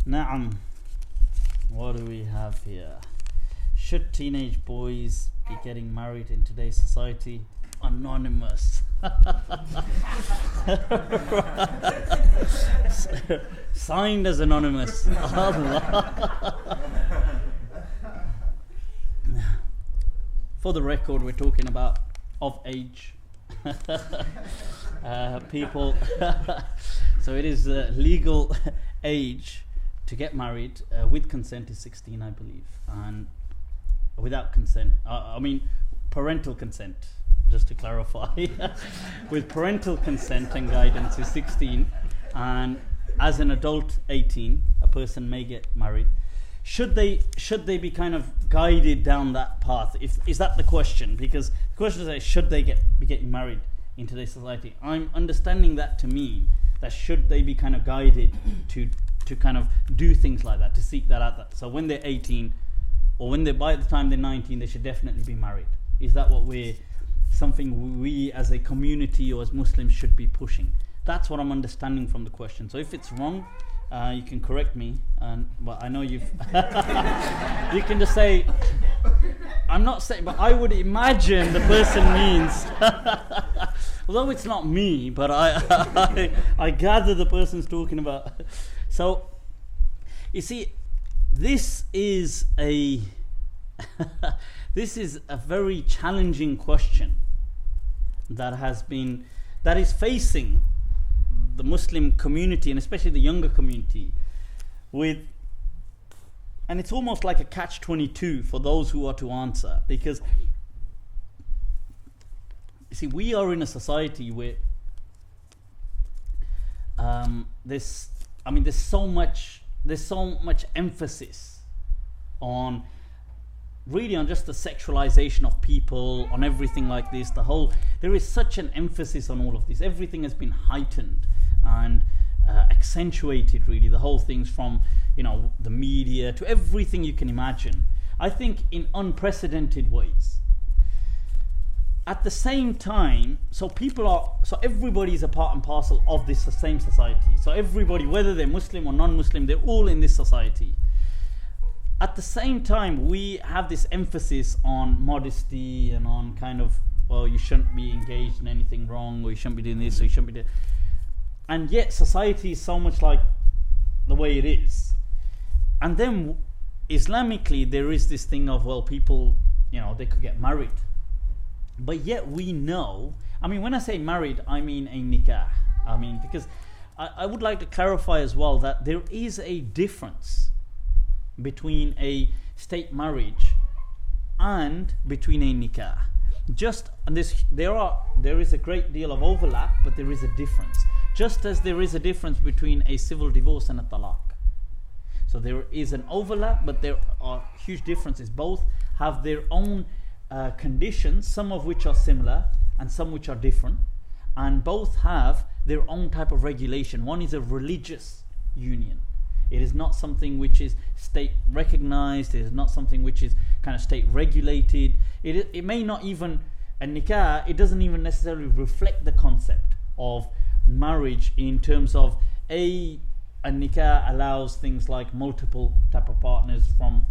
Na'am. What do we have here? Should teenage boys be getting married in today's society? Anonymous. Signed as anonymous. For the record, we're talking about of age people. So it is legal age to get married with consent is 16, I believe, and without consent, I mean parental consent, just to clarify. With parental consent and guidance is 16, and as an adult 18, a person may get married. Should they be kind of guided down that path? Is that the question? Because the question is, should they be getting married in today's society? I'm understanding that to mean that should they be kind of guided to kind of do things like that, to seek that out. So when they're 18, or by the time they're 19, they should definitely be married. Is that something we as a community or as Muslims should be pushing? That's what I'm understanding from the question. So if it's wrong, you can correct me, but I know you've you can just say, I'm not saying, but I would imagine the person means although it's not me, but I gather the person's talking about. So you see, this is a very challenging question that is facing the Muslim community, and especially the younger community, and it's almost like a catch-22 for those who are to answer, because you see, we are in a society where there's so much emphasis on just the sexualization of people, on everything like this. There is such an emphasis on all of this. Everything has been heightened and accentuated, really. The whole thing's from, the media to everything you can imagine. I think in unprecedented ways. At the same time, so everybody is a part and parcel of this same society. So everybody, whether they're Muslim or non-Muslim, they're all in this society. At the same time, we have this emphasis on modesty and on kind of, well, you shouldn't be engaged in anything wrong, or you shouldn't be doing this, or you shouldn't be doing. And yet society is so much like the way it is. And then Islamically, there is this thing of, well, people, they could get married. But yet we know, when I say married, I mean a nikah. Because I would like to clarify as well that there is a difference between a state marriage and between a nikah. There is a great deal of overlap, but there is a difference. Just as there is a difference between a civil divorce and a talaq. So there is an overlap, but there are huge differences. Both have their own conditions, some of which are similar and some which are different, and both have their own type of regulation. One is a religious union. It is not something which is state recognized. It is not something which is kind of state regulated. It may not even, a nikah, it doesn't even necessarily reflect the concept of marriage in terms of a nikah allows things like multiple type of partners from,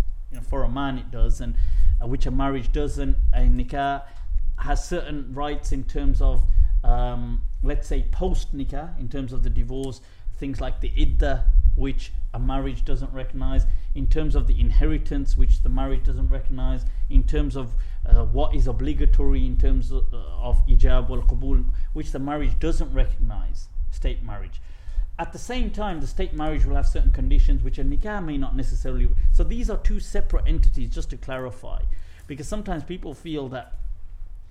for a man it does, and which a marriage doesn't. A nikah has certain rights in terms of, let's say, post nikah, in terms of the divorce, things like the iddah, which a marriage doesn't recognize, in terms of the inheritance, which the marriage doesn't recognize, in terms of what is obligatory, in terms of ijab wal qabul, which the marriage doesn't recognize, state marriage. At the same time, the state marriage will have certain conditions which a nikah may not necessarily. So these are two separate entities, just to clarify, because sometimes people feel that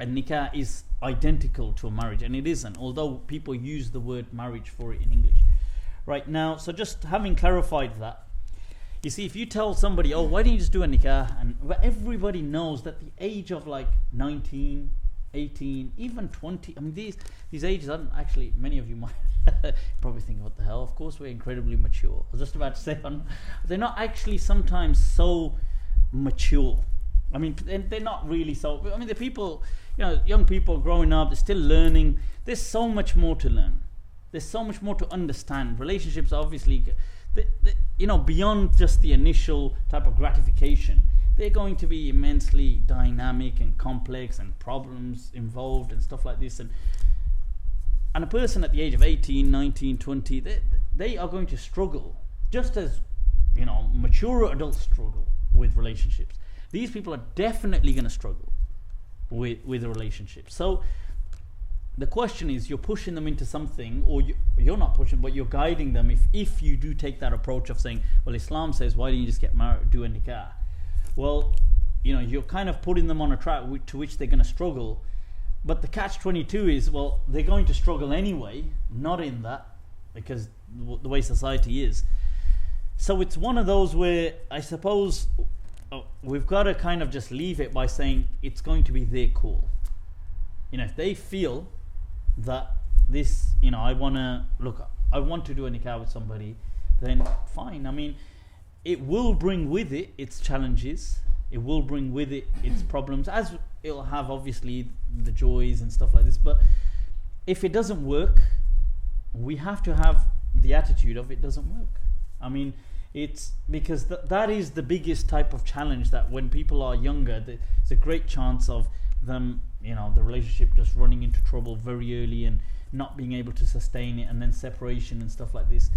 a nikah is identical to a marriage, and it isn't, although people use the word marriage for it in English. Right now, so just having clarified that, you see, if you tell somebody, oh, why don't you just do a nikah, and everybody knows that the age of like 19, 18, even 20, these ages aren't actually, many of you might probably think, what the hell, of course we're incredibly mature. I was just about to say, they're not actually sometimes so mature. They're not really so, the people, young people growing up, they're still learning. There's so much more to learn. There's so much more to understand. Relationships, obviously, beyond just the initial type of gratification, they're going to be immensely dynamic and complex, and problems involved and stuff like this. And a person at the age of 18, 19, 20, they are going to struggle, just as mature adults struggle with relationships. These people are definitely going to struggle with a relationship. So the question is, you're pushing them into something, or you're not pushing, but you're guiding them. If you do take that approach of saying, well, Islam says, why don't you just get married, do a nikah? Well, you're kind of putting them on a track to which they're going to struggle. But the catch-22 is, well, they're going to struggle anyway, not in that, because the way society is. So it's one of those where I suppose we've got to kind of just leave it by saying it's going to be their call. If they feel that this, I want to do a nikah with somebody, then fine. I mean, it will bring with it its challenges. It will bring with it its problems, as it'll have obviously the joys and stuff like this. But if it doesn't work, we have to have the attitude of it doesn't work. I mean, it's because that is the biggest type of challenge, that when people are younger, there's a great chance of them, the relationship just running into trouble very early and not being able to sustain it, and then separation and stuff like this.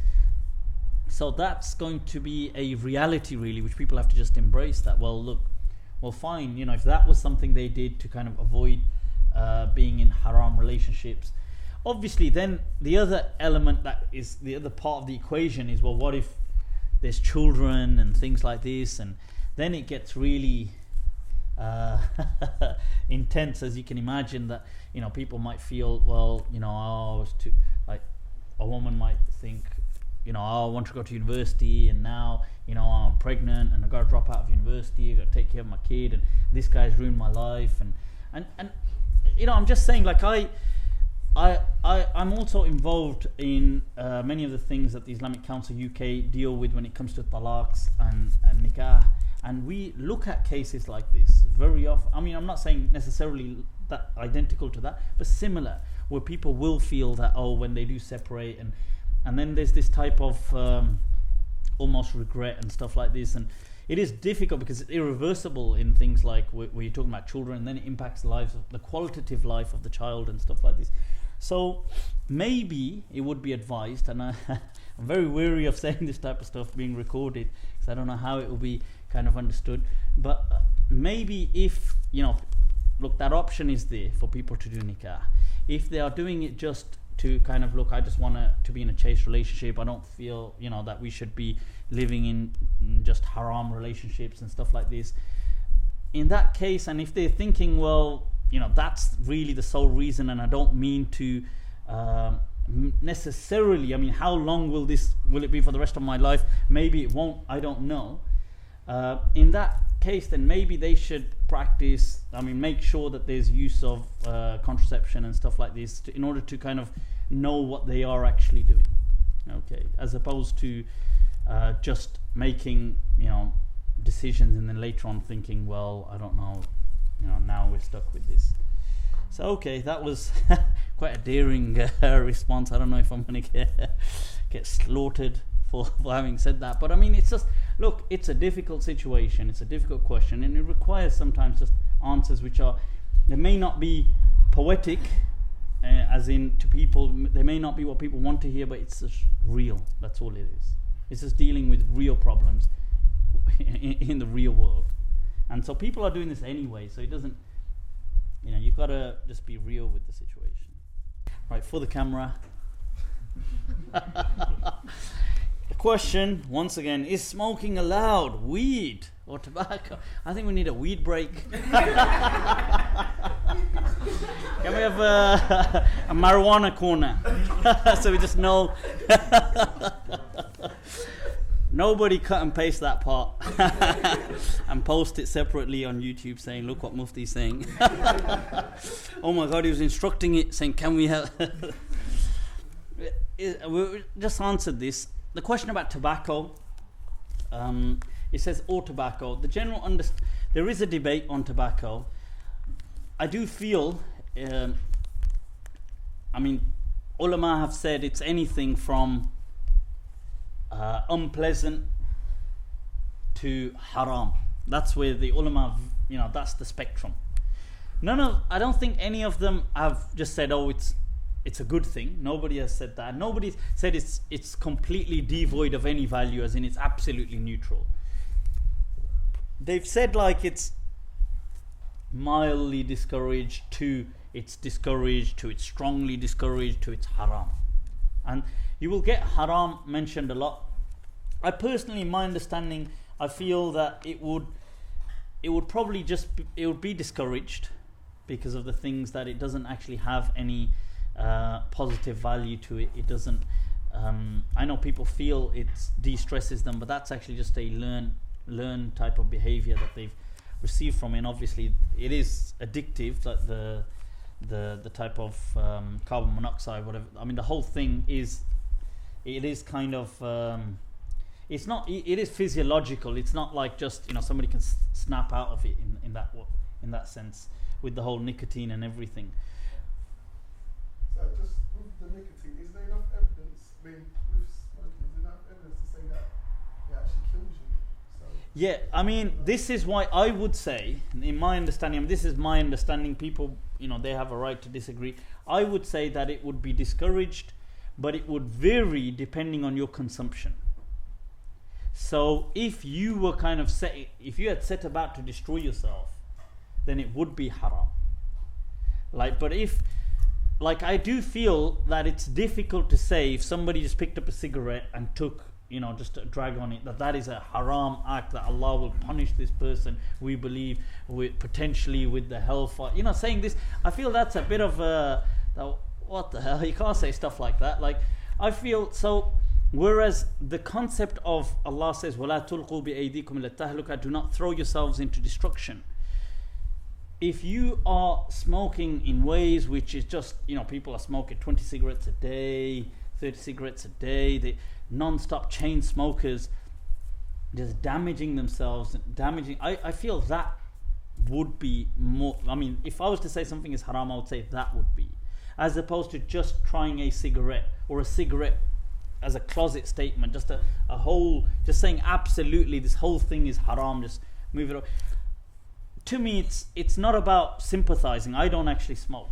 So that's going to be a reality, really, which people have to just embrace. That, fine, if that was something they did to kind of avoid being in haram relationships, obviously then the other element, that is the other part of the equation, is, well, what if there's children and things like this? And then it gets really intense, as you can imagine, that people might feel, well, I was too, like, a woman might think, I want to go to university, and now I'm pregnant and I've got to drop out of university, I've got to take care of my kid, and this guy's ruined my life, and I'm just saying, like, I'm also involved in many of the things that the Islamic Council UK deal with when it comes to talaqs and nikah, and we look at cases like this very often. I mean, I'm not saying necessarily that identical to that, but similar, where people will feel that, when they do separate, and then there's this type of almost regret and stuff like this. And it is difficult because it's irreversible in things like where you're talking about children, and then it impacts the qualitative life of the child and stuff like this. So maybe it would be advised, and I'm very wary of saying this type of stuff being recorded, because I don't know how it will be kind of understood, but maybe if, that option is there for people to do nikah. If they are doing it just to kind of, I just want to be in a chaste relationship, I don't feel, that we should be living in just haram relationships and stuff like this. In that case, and if they're thinking, well, that's really the sole reason, and I don't mean to necessarily, I mean, how long will it be for the rest of my life? Maybe it won't, I don't know. In that case, then maybe they should practice, make sure that there's use of contraception and stuff like this in order to kind of know what they are actually doing, okay, as opposed to just making decisions and then later on thinking, well, I don't know, now we're stuck with this. So okay, that was quite a daring response. I don't know if I'm going to get slaughtered for having said that, but I mean, it's just, it's a difficult situation, it's a difficult question, and it requires sometimes just answers which they may not be poetic, as in to people, they may not be what people want to hear, but it's just real. That's all it is. It's just dealing with real problems in the real world, and so people are doing this anyway, so it doesn't, you've got to just be real with the situation. Right, for the camera. The question, once again, is smoking allowed? Weed or tobacco? I think we need a weed break. Can we have a marijuana corner? So we just know. Nobody cut and paste that part and post it separately on YouTube saying, look what Mufti's saying. Oh my God, he was instructing it, saying, can we have... We just answered this. The question about tobacco, it says all tobacco. The general there is a debate on tobacco. I do feel, ulama have said it's anything from unpleasant to haram. That's where the ulama, that's the spectrum. I don't think any of them have just said, oh, it's a good thing. Nobody has said that. Nobody said it's completely devoid of any value, as in it's absolutely neutral. They've said like it's mildly discouraged to it's discouraged to it's strongly discouraged to it's haram. And you will get haram mentioned a lot. I personally, in my understanding, I feel that it would probably it would be discouraged because of the things that it doesn't actually have any positive value to it. It doesn't. I know people feel it de-stresses them, but that's actually just a learn type of behavior that they've received from it. And obviously, it is addictive, like the type of carbon monoxide, whatever. I mean, the whole thing is. It is kind of. It's not. It is physiological. It's not like just somebody can snap out of it in that sense with the whole nicotine and everything. So just with the nicotine, is there enough evidence? I mean, with smoking, is there enough evidence to say that it actually kills you? So yeah, I mean, this is why I would say, in my understanding, this is my understanding. People, they have a right to disagree. I would say that it would be discouraged, but it would vary depending on your consumption. So if you were if you had set about to destroy yourself, then it would be haram. But if, I do feel that it's difficult to say if somebody just picked up a cigarette and took, just a drag on it, that is a haram act, that Allah will punish this person, we believe, potentially with the hellfire. Saying this, I feel that's a bit of what the hell? You can't say stuff like that. I feel so. Whereas the concept of Allah says, وَلَا تُلْقُوا بِأَيْدِيكُمْ إِلَى التَّهْلُكَةِ, do not throw yourselves into destruction. If you are smoking in ways which is just, people are smoking 20 cigarettes a day, 30 cigarettes a day, they non-stop chain smokers, just damaging themselves, I feel that would be more, if I was to say something is haram, I would say that would be. As opposed to just trying a cigarette, or a cigarette as a closet statement, just just saying absolutely this whole thing is haram, just move it on. To me, it's not about sympathizing. I don't actually smoke,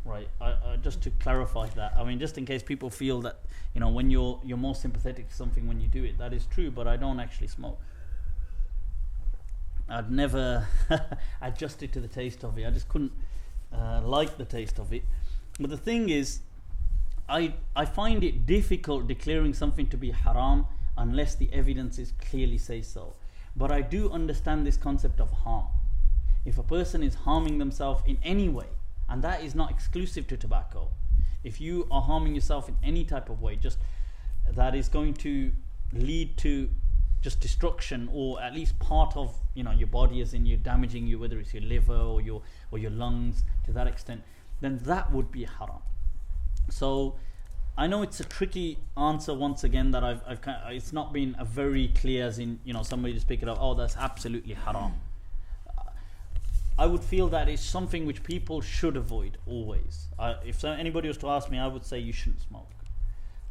right? I just to clarify that. Just in case people feel that when you're more sympathetic to something when you do it, that is true. But I don't actually smoke. I'd never adjusted to the taste of it. I just couldn't like the taste of it. But the thing is, I find it difficult declaring something to be haram unless the evidences clearly say so. But I do understand this concept of harm. If a person is harming themselves in any way, and that is not exclusive to tobacco, if you are harming yourself in any type of way, just that is going to lead to just destruction, or at least part of your body, as in you're damaging you, whether it's your liver or your lungs to that extent, then that would be haram. So I know it's a tricky answer once again, that I've it's not been a very clear, as in somebody just pick it up, oh, that's absolutely haram. I would feel that it's something which people should avoid always. If anybody was to ask me, I would say you shouldn't smoke.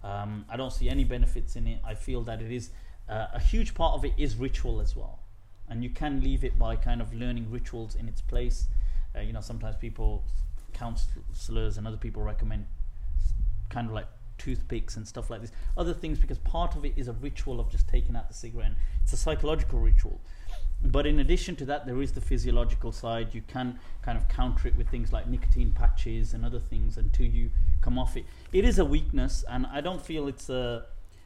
I don't see any benefits in it. I feel that it is a huge part of it is ritual as well, and you can leave it by kind of learning rituals in its place. Sometimes counselors and other people recommend kind of like toothpicks and stuff like this, other things, because part of it is a ritual of just taking out the cigarette, and it's a psychological ritual. But in addition to that, there is the physiological side. You can kind of counter it with things like nicotine patches and other things until you come off it. It is a weakness, and I don't feel it's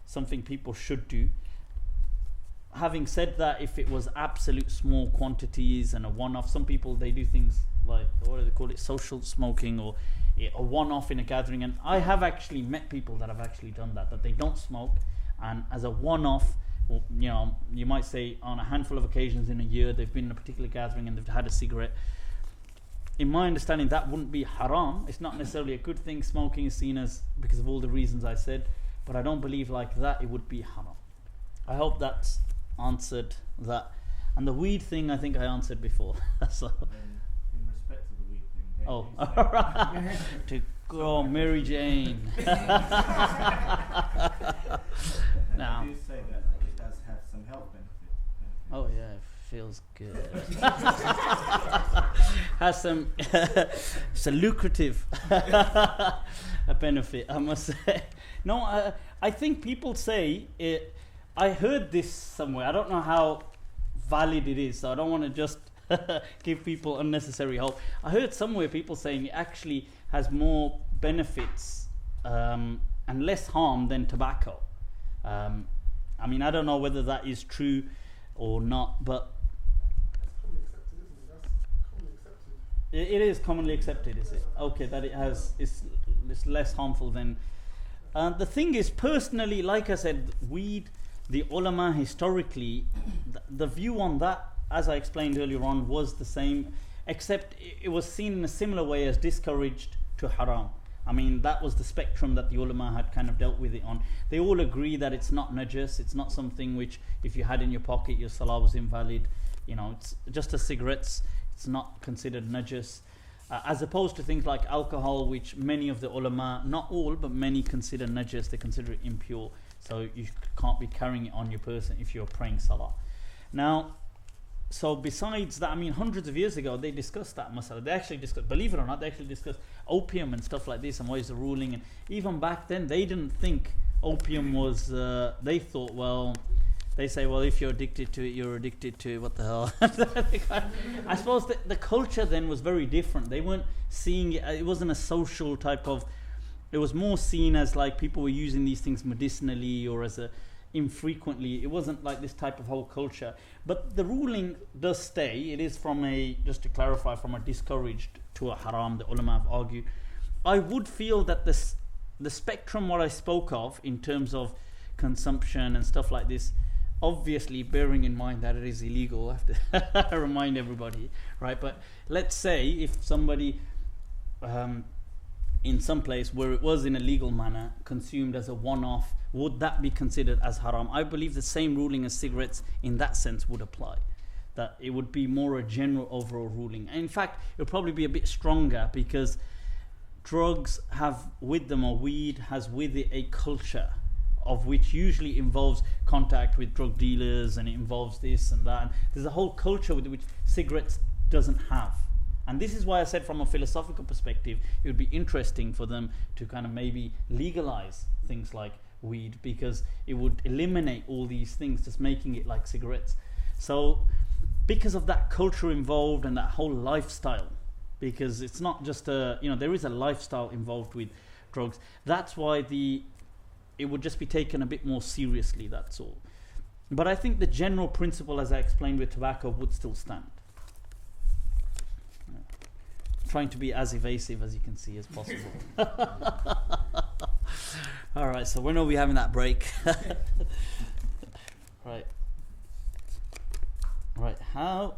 something people should do. Having said that, if it was absolute small quantities and a one-off, some people, they do things like, what do they call it, social smoking, or a one-off in a gathering. And I have actually met people that have actually done that they don't smoke, and as a one-off, you might say on a handful of occasions in a year, they've been in a particular gathering and they've had a cigarette. In my understanding, that wouldn't be haram. It's not necessarily a good thing. Smoking is seen as, because of all the reasons I said, but I don't believe like that it would be haram. I hope that's answered that. And the weed thing, I think I answered before. So, in respect to the weed thing, oh, alright. To go, Mary Jane. Now, You say that it does have some health benefit. oh yeah, it feels good. Has some, it's a lucrative a benefit, I must say. No, I think people say it. I heard this somewhere. I don't know how valid it is, so I don't want to just give people unnecessary hope. I heard somewhere people saying it actually has more benefits and less harm than tobacco. I mean, I don't know whether that is true or not, but it is commonly accepted, is it? Okay, that it has it's less harmful than. The thing is, personally, like I said, weed, the ulama historically, the view on that, as I explained earlier on, was the same, except it was seen in a similar way as discouraged to haram. I mean, that was the spectrum that the ulama had kind of dealt with it on. They all agree that it's not najas, it's not something which, if you had in your pocket, your salah was invalid. You know, it's just as cigarettes, it's not considered najas. As opposed to things like alcohol, which many of the ulama, not all, but many consider najas, they consider it impure. So you can't be carrying it on your person if you're praying salah. Now, so besides that, I mean, hundreds of years ago, they discussed that masala. They actually discussed, believe it or not, they actually discussed opium and stuff like this and what is the ruling. And even back then, they didn't think opium was, they thought, well, they say, well, if you're addicted to it, you're addicted to it, what the hell? I suppose the culture then was very different. They weren't seeing it, it wasn't a social type of, it was more seen as like people were using these things medicinally or as a infrequently. It wasn't like this type of whole culture. But the ruling does stay. It is from a, just to clarify, from a discouraged to a haram, the ulama have argued. I would feel that the spectrum what I spoke of in terms of consumption and stuff like this, obviously bearing in mind that it is illegal, I have to remind everybody, right? But let's say if somebody in some place where it was in a legal manner consumed as a one-off, would that be considered as haram? I believe the same ruling as cigarettes in that sense would apply, that it would be more a general overall ruling. And in fact, it would probably be a bit stronger because drugs have with them, or weed has with it, a culture of which usually involves contact with drug dealers, and it involves this and that. And there's a whole culture with which cigarettes doesn't have. And this is why I said from a philosophical perspective, it would be interesting for them to kind of maybe legalize things like weed, because it would eliminate all these things, just making it like cigarettes. So because of that culture involved and that whole lifestyle, because it's not just a, you know, there is a lifestyle involved with drugs. That's why it would just be taken a bit more seriously, that's all. But I think the general principle, as I explained with tobacco, would still stand. Trying to be as evasive as you can see as possible. Alright, so when are we having that break? Right, how?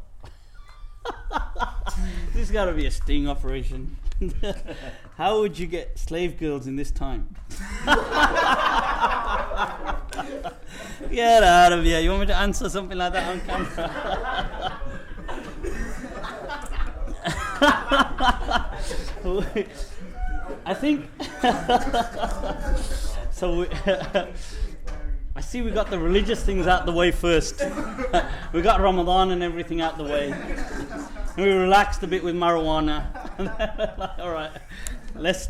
This has got to be a sting operation. How would you get slave girls in this time? Get out of here. You want me to answer something like that on camera? I think so. I see we got the religious things out the way first. We got Ramadan and everything out the way. And we relaxed a bit with marijuana. All right, let's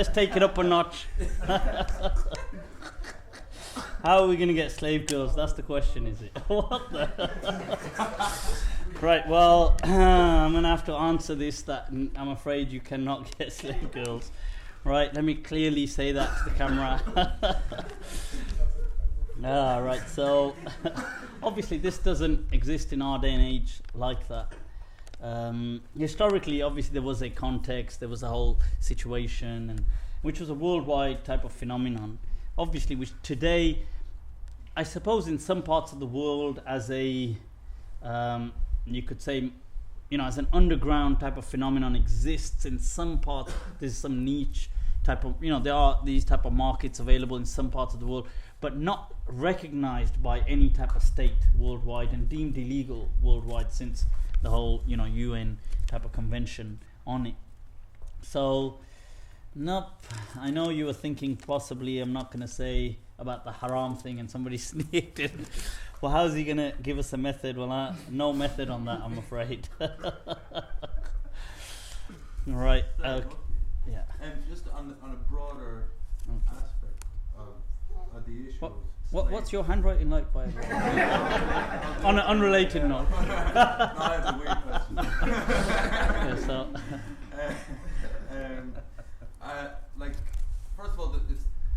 take it up a notch. How are we going to get slave girls? That's the question, is it? What the? Right, well, I'm going to have to answer this, that I'm afraid you cannot get slave girls. Right, let me clearly say that to the camera. Right, so obviously this doesn't exist in our day and age like that. Historically, obviously there was a context, there was a whole situation, and which was a worldwide type of phenomenon. Obviously, which today, I suppose in some parts of the world as a, you could say, you know, as an underground type of phenomenon exists in some parts. There's some niche type of, you know, there are these type of markets available in some parts of the world, but not recognized by any type of state worldwide and deemed illegal worldwide since the whole, you know, UN type of convention on it. So, nope. I know you were thinking possibly, I'm not going to say, about the haram thing and somebody sneaked it. Well, how's he going to give us a method? Well, no method on that, I'm afraid. Right. Yeah. And just on a broader aspect of the issue. What's your handwriting like, by the way? On an unrelated note. No, that's a weird question. Yeah, so. Like, first of all,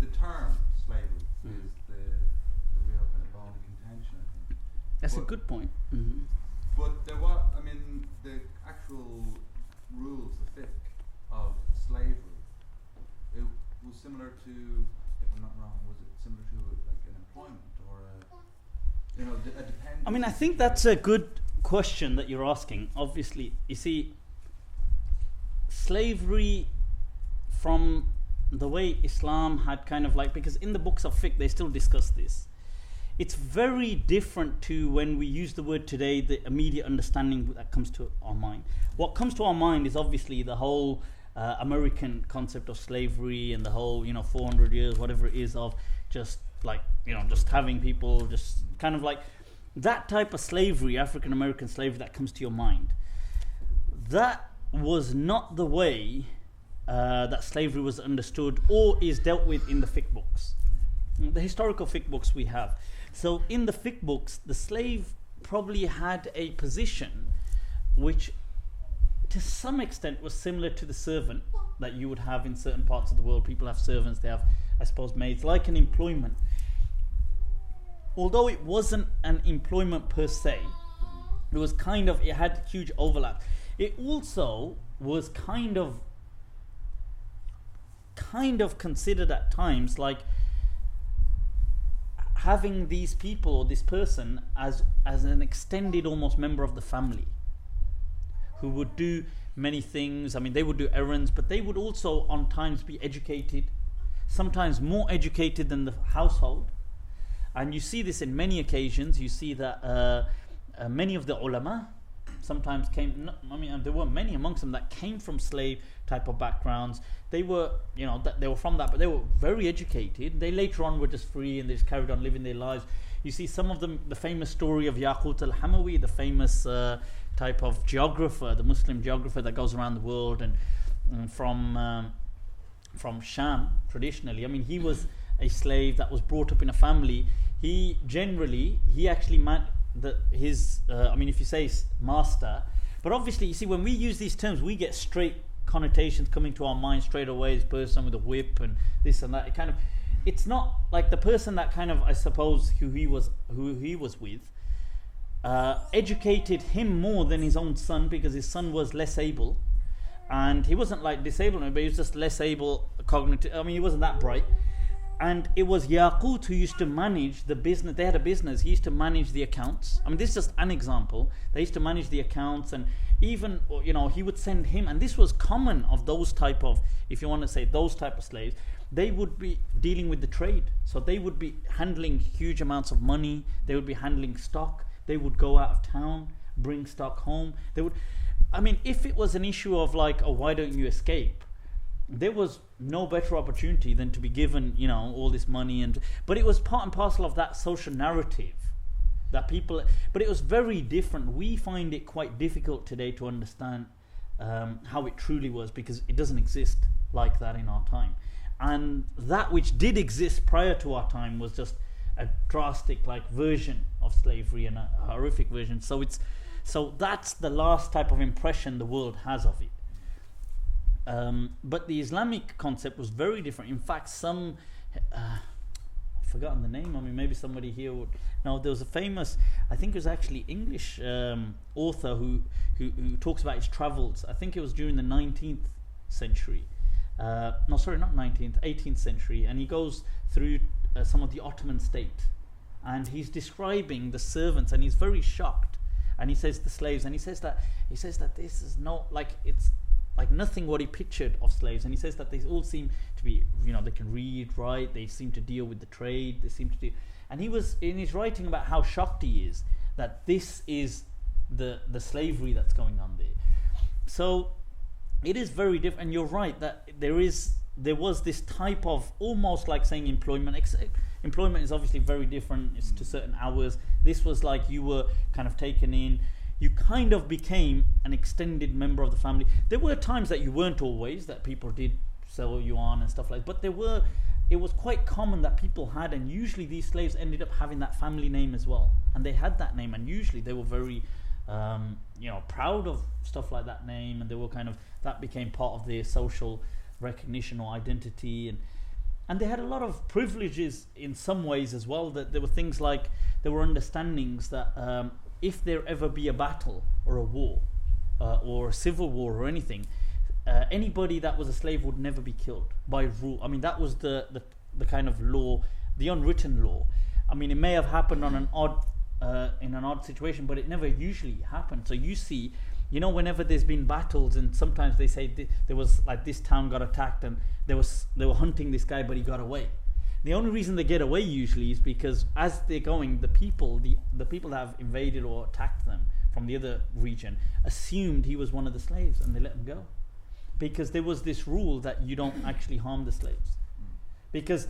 the term slavery is the real kind of bone of contention, I think. That's a good point. Mm-hmm. But the actual rules, the fiqh of slavery, it was similar to, if I'm not wrong, was it similar to like an employment or a dependence? I mean, I think that's a good question that you're asking. Obviously, you see, slavery, from the way Islam had kind of like, because in the books of fiqh they still discuss this, it's very different to when we use the word today, the immediate understanding that comes to our mind. What comes to our mind is obviously the whole American concept of slavery and the whole 400 years, whatever it is, of just like just having people just kind of like that type of slavery, African American slavery, that comes to your mind. That was not the way that slavery was understood or is dealt with in the fiqh books, the historical fiqh books we have. So in the fiqh books, the slave probably had a position which to some extent was similar to the servant that you would have in certain parts of the world. People have servants, they have, I suppose, maids, like an employment. Although it wasn't an employment per se, it had huge overlap. It also was kind of considered at times like having these people or this person as an extended almost member of the family, who would do many things. I mean, they would do errands, but they would also on times be educated, sometimes more educated than the household. And you see this in many occasions. You see that many of the ulama sometimes came, there were many amongst them that came from slave type of backgrounds. They were, they were from that, but they were very educated. They later on were just free and they just carried on living their lives. You see some of them, the famous story of Yaqut al-Hamawi, the famous type of geographer, the Muslim geographer that goes around the world and from Sham traditionally. I mean, he was a slave that was brought up in a family. He actually if you say master, but obviously you see when we use these terms we get straight connotations coming to our mind straight away. This person with a whip and this and that. It's not like the person that kind of, I suppose, who he was with educated him more than his own son, because his son was less able, and he wasn't like disabled, but he was just less able cognitive. I mean, he wasn't that bright. And it was Yaqut who used to manage the business. They had a business. He used to manage the accounts. I mean, this is just an example. They used to manage the accounts, and even, he would send him, and this was common of those type of, if you want to say those type of slaves, they would be dealing with the trade. So they would be handling huge amounts of money. They would be handling stock. They would go out of town, bring stock home. If it was an issue of like, oh, why don't you escape? There was no better opportunity than to be given, all this money, but it was part and parcel of that social narrative that people. But it was very different. We find it quite difficult today to understand how it truly was, because it doesn't exist like that in our time, and that which did exist prior to our time was just a drastic version of slavery and a horrific version. So that's the last type of impression the world has of it. But the Islamic concept was very different. In fact, I've forgotten the name. I mean, maybe somebody here would know. There was a famous, I think it was actually English author who talks about his travels. I think it was during the 19th century. Not 19th, 18th century. And he goes through some of the Ottoman state, and he's describing the servants, and he's very shocked. And he says the slaves, and he says that this is not it's like nothing what he pictured of slaves. And he says that they all seem to be, they can read, write, they seem to deal with the trade, and he was in his writing about how shocked he is that this is the slavery that's going on there. So it is very different, and you're right that there was this type of almost like saying employment, employment is obviously very different. It's to certain hours. This was like you were kind of taken in. You kind of became an extended member of the family. There were times that you weren't always, that people did sell you on and stuff like that. But it was quite common that people had, and usually these slaves ended up having that family name as well. And they had that name, and usually they were very proud of stuff like that name, and they were kind of, that became part of their social recognition or identity, and they had a lot of privileges in some ways as well. That there were things like, there were understandings that if there ever be a battle or a war or a civil war or anything, anybody that was a slave would never be killed by rule. I mean, that was the kind of law, the unwritten law. I mean, it may have happened on an odd in an odd situation, but it never usually happened. So you see, whenever there's been battles, and sometimes they say there was like this town got attacked and they were hunting this guy, but he got away. The only reason they get away usually is because as they're going, the people that have invaded or attacked them from the other region assumed he was one of the slaves, and they let him go, because there was this rule that you don't actually harm the slaves, because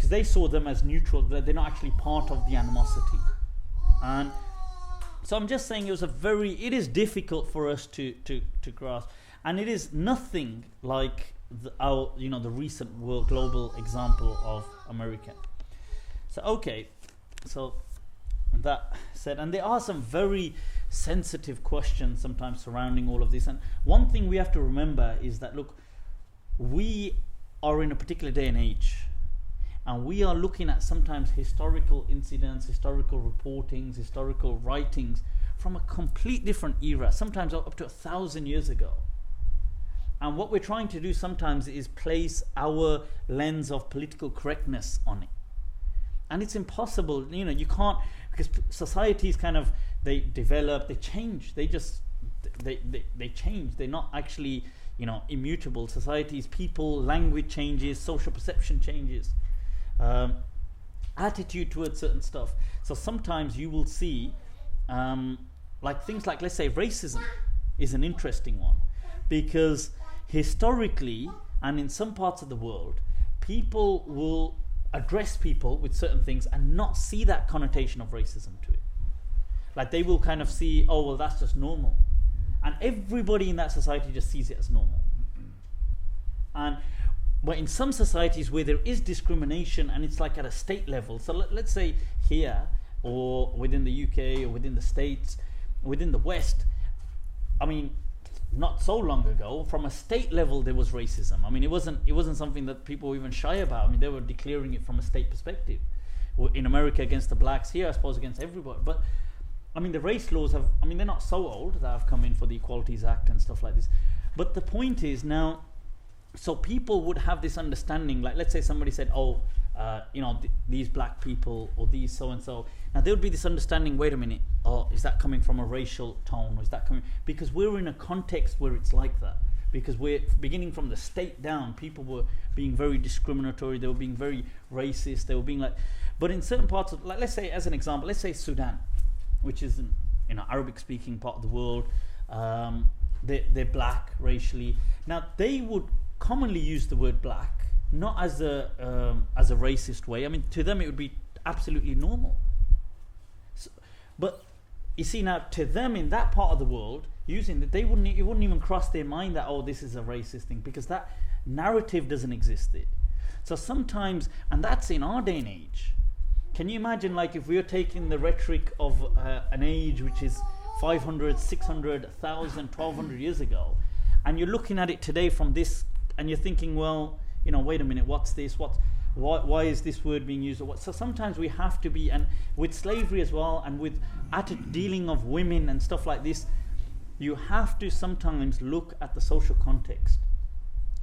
they saw them as neutral, that they're not actually part of the animosity. And so I'm just saying it is difficult for us to grasp, and it is nothing like the recent world global example of America. So that said, and there are some very sensitive questions sometimes surrounding all of this, and one thing we have to remember is that, look, we are in a particular day and age, and we are looking at sometimes historical incidents, historical reportings, historical writings from a complete different era, sometimes up to 1,000 years ago. And what we're trying to do sometimes is place our lens of political correctness on it. And it's impossible, you can't, because societies kind of, they develop, they change, they change. They're not actually, immutable. Societies, people, language changes, social perception changes. Attitude towards certain stuff. So sometimes you will see like things like, let's say, racism is an interesting one, because historically and in some parts of the world, people will address people with certain things and not see that connotation of racism to it. Like they will kind of see, oh well, that's just normal, and everybody in that society just sees it as normal. But in some societies where there is discrimination, and it's like at a state level, so let's say here, or within the UK, or within the States, within the West, I mean, not so long ago, from a state level there was racism. I mean, it wasn't something that people were even shy about. I mean, they were declaring it from a state perspective. In America against the blacks, here I suppose against everybody. But I mean, the race laws they're not so old, that have come in for the Equalities Act and stuff like this. But the point is now, so people would have this understanding, like let's say somebody said, these black people or these so-and-so. Now there would be this understanding, wait a minute, is that coming from a racial tone, or is that coming, because we're in a context where it's like that, because we're beginning from the state down, people were being very discriminatory, they were being very racist, they were being like, but in certain parts of, like let's say as an example, let's say Sudan, which is an Arabic speaking part of the world, they're black racially. Now they would commonly use the word black not as a racist way. I mean, to them it would be absolutely normal. So, but you see, now to them in that part of the world, using that, it wouldn't even cross their mind that, oh, this is a racist thing, because that narrative doesn't exist there. So sometimes, and that's in our day and age. Can you imagine, like, if we were taking the rhetoric of an age which is 500, 600, 1,000, 1,200 years ago, and you're looking at it today from this, and you're thinking, well, wait a minute, what's this? Why is this word being used? Or what? So sometimes we have to be, and with slavery as well, and with dealing of women and stuff like this, you have to sometimes look at the social context.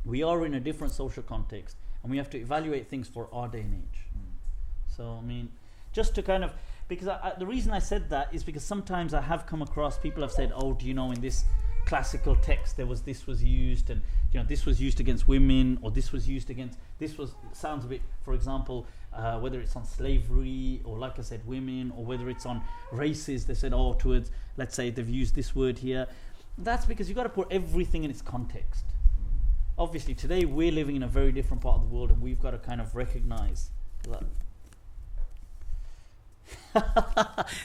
We are in a different social context, and we have to evaluate things for our day and age. So, I mean, just to kind of, because the reason I said that is because sometimes I have come across, people have said, oh, do you know, in this classical text this was used, and this was used against women, or this was used against, sounds a bit, for example, whether it's on slavery, or like I said, women, or whether it's on races, they said, oh, towards, let's say they've used this word here. That's because you've got to put everything in its context. Obviously today we're living in a very different part of the world, and we've got to kind of recognize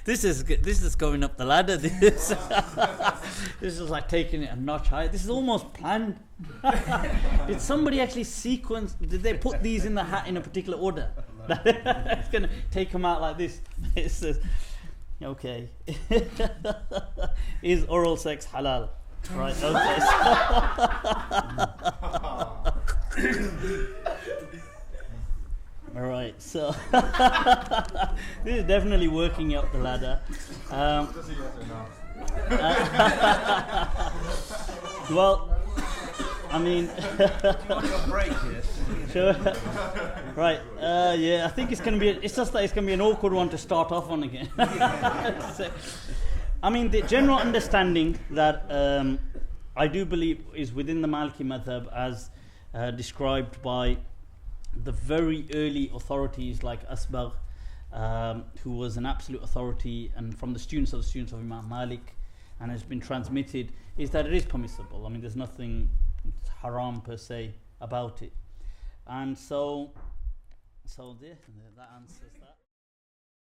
This is going up the ladder. This is like taking it a notch higher. This is almost planned. Did somebody actually sequence? Did they put these in the hat in a particular order? It's gonna take them out like this. It says, okay. Is oral sex halal? Right. Okay. All right, so this is definitely working up the ladder. Well, I mean, sure. Right, yeah, I think it's going to be. It's just that it's going to be an awkward one to start off on again. So, I mean, the general understanding that I do believe is within the Maliki madhab as described by the very early authorities like Asbagh, who was an absolute authority and from the students of Imam Malik, and has been transmitted, is that it is permissible. I mean, there's nothing haram per se about it. And so that answers that.